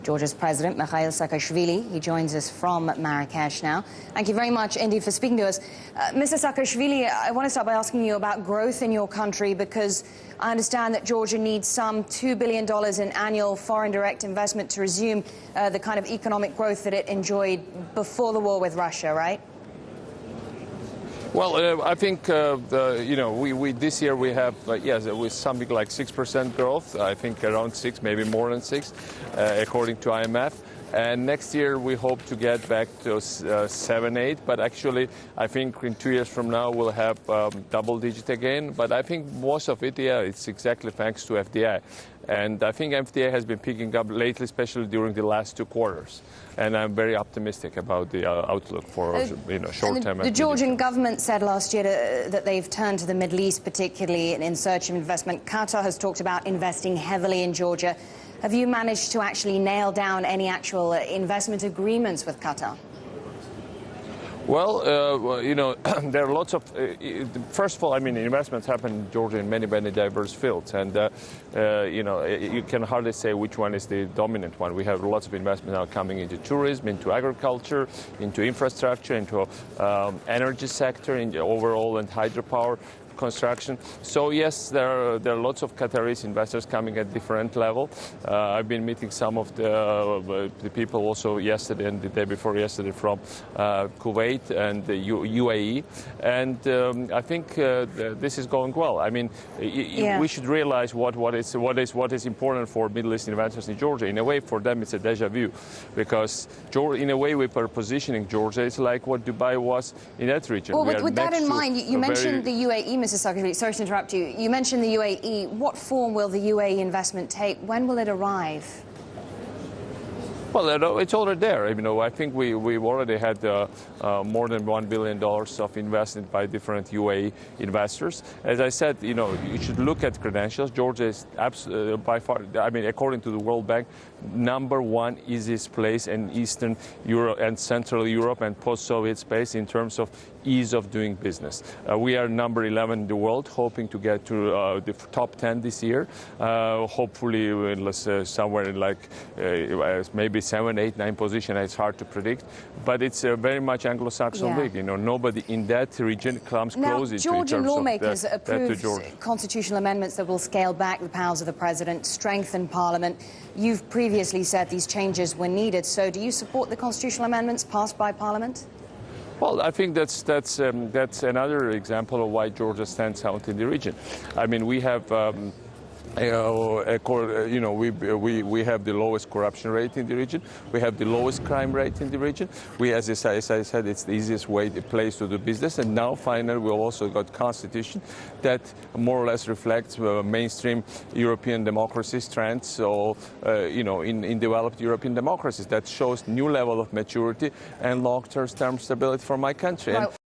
Georgia's President Mikheil Saakashvili. He joins us from Marrakech now. Thank you very much indeed for speaking to us. Mr. Saakashvili, I want to start by asking you about growth in your country, because I understand that Georgia needs some $2 billion in annual foreign direct investment to resume the kind of economic growth that it enjoyed before the war with Russia, right? Well, I think this year we have yes, with something like 6% growth. I think around 6, maybe more than 6, according to IMF. And next year we hope to get back to 7, 8. But actually, I think in 2 years from now we'll have double digit again. But I think most of it, yeah, it's exactly thanks to FDI. And I think FDI has been picking up lately, especially during the last 2 quarters. And I'm very optimistic about the outlook for short term. The Georgian government said last year that they've turned to the Middle East, particularly in search of investment. Qatar has talked about investing heavily in Georgia. Have you managed to actually nail down any actual investment agreements with Qatar? Well, there are lots of, first of all, I mean, investments happen in Georgia in many, many diverse fields. And, you can hardly say which one is the dominant one. We have lots of investment now coming into tourism, into agriculture, into infrastructure, into energy sector, in the overall, and hydropower construction. So yes, there are lots of Qataris investors coming at different level. I've been meeting some of the people also yesterday and the day before yesterday from Kuwait and the UAE, and I think this is going well. I mean, we should realize what is important for Middle East investors in Georgia. In a way, for them, it's a deja vu, because in a way we are positioning Georgia. It's like what Dubai was in that region. Well, with that in mind, you mentioned the UAE, Mr. Saakashvili. Sorry to interrupt you. You mentioned the UAE. What form will the UAE investment take? When will it arrive? Well, it's already there. I think we've already had more than $1 billion of investment by different UAE investors. As I said, you should look at credentials. Georgia is by far, according to the World Bank, #1 easiest place in Eastern Europe and Central Europe and post-Soviet space in terms of ease of doing business. We are number 11 in the world, hoping to get to the top 10 this year. Hopefully, somewhere in like maybe 7, 8, 9 position. It's hard to predict, but it's very much Anglo-Saxon league. Nobody in that region comes close to Georgian lawmakers approved constitutional amendments that will scale back the powers of the president, strengthen parliament. You've previously said these changes were needed. So do you support the constitutional amendments passed by parliament? Well, I think that's another example of why Georgia stands out in the region. We have. We have the lowest corruption rate in the region. We have the lowest crime rate in the region. As I said, it's the easiest place to do business. And now, finally, we've also got constitution that more or less reflects mainstream European democracy trends. So, in developed European democracies, that shows new level of maturity and long-term stability for my country.